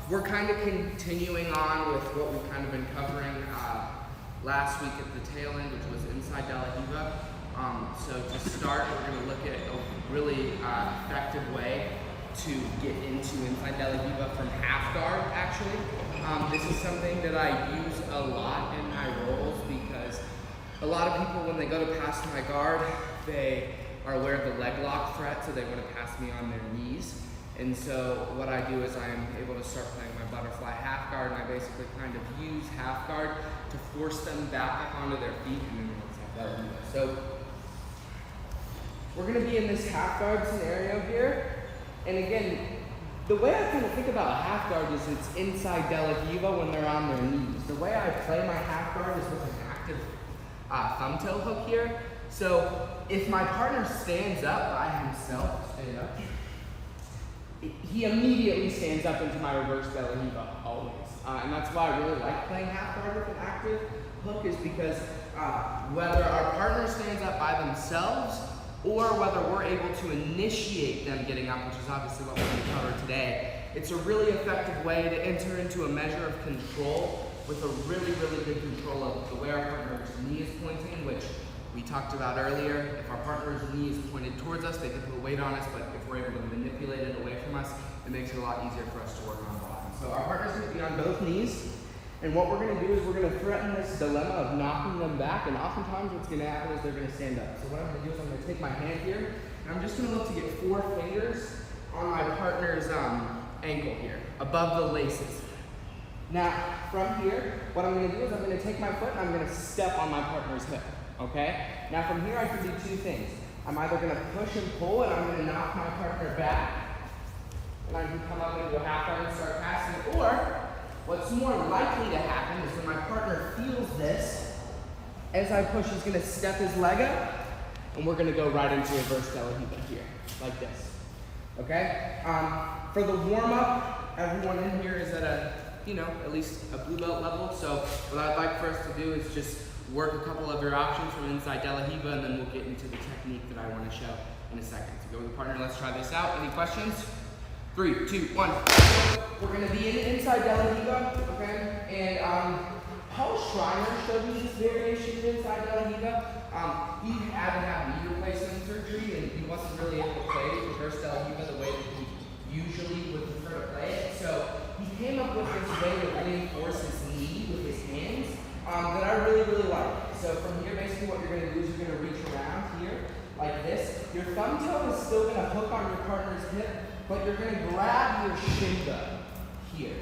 We're kind of continuing on with what we've kind of been covering last week at the tail end, which was inside de la Riva. So to start, we're going to look at a really effective way to get into inside de la Riva from half guard, actually. This is something that I use a lot in my roles because a lot of people, when they go to pass my guard, they are aware of the leg lock threat, so they want to pass me on their knees. And so what I do is I am able to start playing my butterfly half guard, and I basically kind of use half guard to force them back up onto their feet and then inside de la Riva. So we're going to be in this half guard scenario here. And again, the way I kind of think about a half guard is it's inside de la Riva when they're on their knees. The way I play my half guard is with an active thumb toe hook here. So if my partner stands up by himself, stand up, he immediately stands up into my reverse de la Riva, always. And that's why I really like playing half guard with an active hook, is because whether our partner stands up by themselves or whether we're able to initiate them getting up, which is obviously what we're going to cover today, it's a really effective way to enter into a measure of control with a really, really good control of the way our partner's knee is pointing, which we talked about earlier. If our partner's knee is pointed towards us, they can put weight on us, but if we're able to manipulate it away from us, it makes it a lot easier for us to work on bottom. So our partner's going to be on both knees, and what we're going to do is we're going to threaten this dilemma of knocking them back, and oftentimes what's going to happen is they're going to stand up. So what I'm going to do is I'm going to take my hand here, and I'm just going to look to get 4 fingers on my partner's ankle here, above the laces. Now, from here, what I'm going to do is I'm going to take my foot and I'm going to step on my partner's hip. Okay? Now from here I can do 2 things. I'm either going to push and pull and I'm going to knock my partner back, and I can come up into a half guard and start passing. Or what's more likely to happen is when my partner feels this, as I push, he's going to step his leg up, and we're going to go right into reverse de la Riva here, like this. Okay? For the warm-up, everyone in here is at at least a blue belt level. So what I'd like for us to do is just work a couple of your options from inside de la Riva, and then we'll get into the technique that I want to show in a second. So go with the partner, let's try this out. Any questions? 3, 2, 1. We're going to be in inside de la Riva, okay? And Paul Schreiner showed me this variation of inside de la Riva. He had to have knee replacement surgery, and he wasn't really able to play reverse de la Riva the way that he usually would prefer to play it. So he came up with this way to reinforce his knee with his hands that I really, really like. So from here, basically what you're going to do is you're going to reach around here like this. Your thumb toe is still going to hook on your partner's hip, but you're going to grab your shingo here,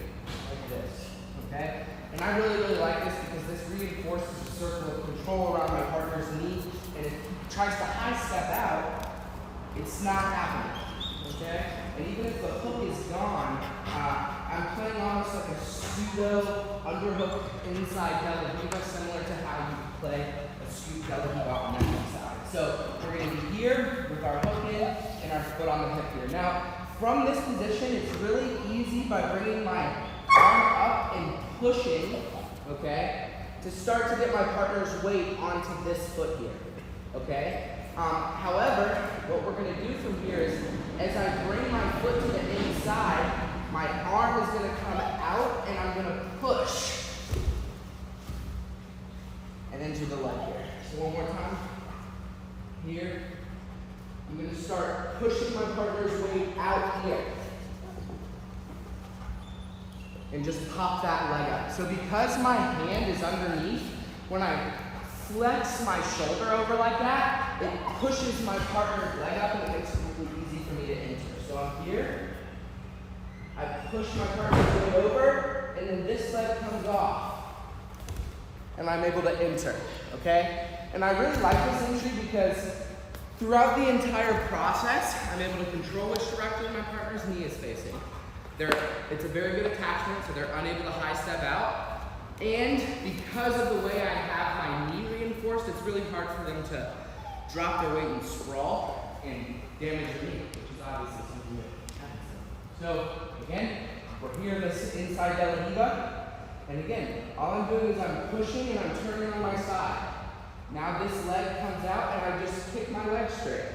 like this, okay? And I really, really like this because this reinforces a circle of control around my partner's knee, and if he tries to high step out, it's not happening, okay? And even if the hook is gone, I'm playing almost like a pseudo underhook inside de la Riva, similar to how you play a scoop de la Riva on the side. So we're going to be here with our hook in and our foot on the hip here. Now, from this position, it's really easy by bringing my arm up and pushing, okay, to start to get my partner's weight onto this foot here, okay? However, what we're going to do from here is, as I bring my foot to the inside, my arm is going to come out and I'm going to push and into the leg here. So one more time. Here. I'm going to start pushing my partner's weight out here. And just pop that leg up. So because my hand is underneath, when I flex my shoulder over like that, it pushes my partner's leg up and it makes it really easy for me to enter. So I'm here. I push my partner's leg over, and then this leg comes off. And I'm able to enter, okay? And I really like this entry because throughout the entire process, I'm able to control which direction my partner's knee is facing. It's a very good attachment, so they're unable to high step out. And because of the way I have my knee reinforced, it's really hard for them to drop their weight and sprawl and damage your knee, which is obviously something that happens. So again, we're here in this inside de la Riva, and again, all I'm doing is I'm pushing and I'm turning on my side. Now this leg comes out and I just kick my leg straight.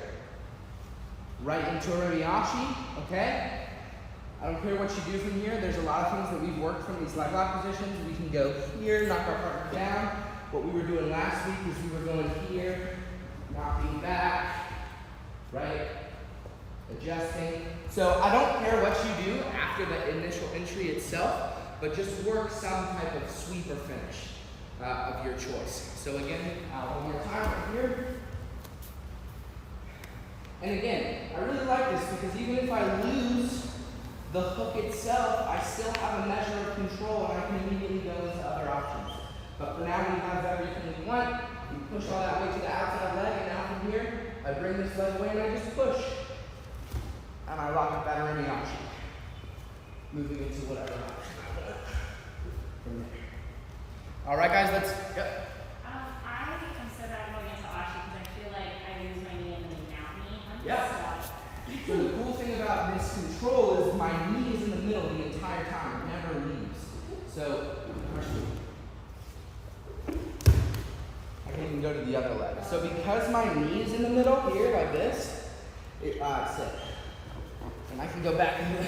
Right into a Ribiashi, okay? I don't care what you do from here. There's a lot of things that we've worked from these leg lock positions. We can go here, knock our partner down. What we were doing last week is we were going here, knocking back, right? Adjusting. So I don't care what you do after the initial entry itself, but just work some type of sweep or finish of your choice. So again, one more time right here. And again, I really like this because even if I lose the hook itself, I still have a measure of control and I can immediately go into other options. But for now, we have everything we want. We push all that way to the outside leg, and now from here, I bring this leg away and I just push. And I lock it better any option. Moving into whatever option I want from there. All right, guys, let's go. I am so bad going into Ashi because I feel like I lose my knee and then they mount me. Yeah. So the cool thing about this control is my knee is in the middle the entire time. It never leaves. So I can even go to the other leg. So because my knee is in the middle here like this, it's it. And I can go back into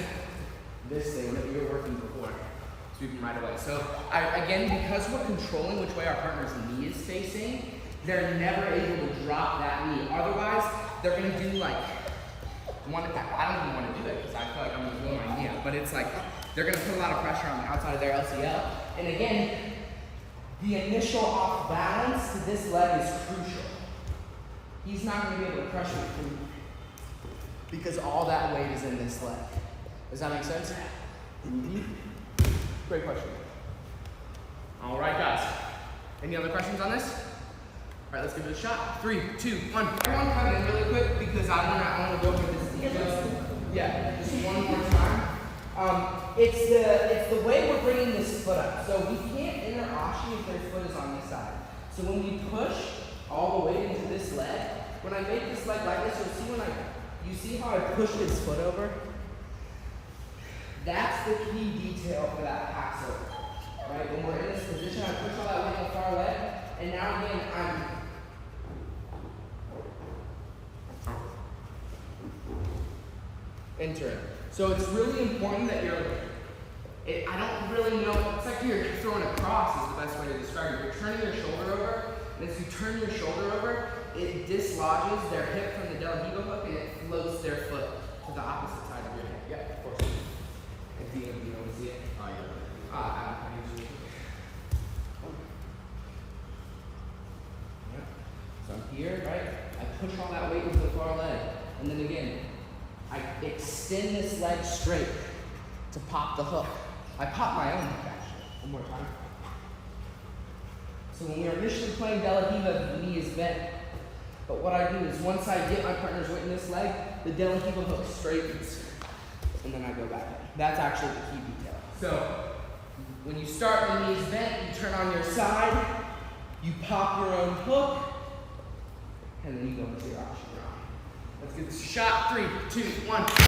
this thing that we were working before. Sweeping right away. So again, because we're controlling which way our partner's knee is facing, they're never able to drop that knee. Otherwise, they're going to do like one attack. I don't even want to do it because I feel like I'm going to blow my knee out. But it's like they're going to put a lot of pressure on the outside of their LCL. And again, the initial off balance to this leg is crucial. He's not going to be able to pressure it from because all that weight is in this leg. Does that make sense? Mm-hmm. Great question. All right, guys. Any other questions on this? All right, let's give it a shot. 3, 2, 1. Everyone come in really quick because I want to go over this detail. Yeah, just one more time. It's the way we're bringing this foot up. So we can't enter Ashi if their foot is on this side. So when we push all the way into this leg, when I make this leg like this, you see how I pushed his foot over? That's the key detail for that pass over. Right? When we're in this position, I push all that weight on the far leg, and now again, I'm entering. So it's really important that I don't really know, it's like you're throwing a cross is the best way to describe it. You're turning your shoulder over, and as you turn your shoulder over, it dislodges their hip from the Rdlr hook, and it floats their foot to the opposite side of your hip. Yeah, of course. If you want to see it. Oh, yeah. I usually. Yeah. So I'm here, right? I push all that weight into the far leg. And then again, I extend this leg straight to pop the hook. I pop my own hook, actually. One more time. So when we were initially playing Rdlr, the knee is bent. But what I do is once I get my partner's weight in this leg, the Rdlr hook straightens. And then I go back in. That's actually the key detail. So when you start, the knees bent, you turn on your side, you pop your own hook, and then you go into your option. Let's give this a shot. 3, 2, 1.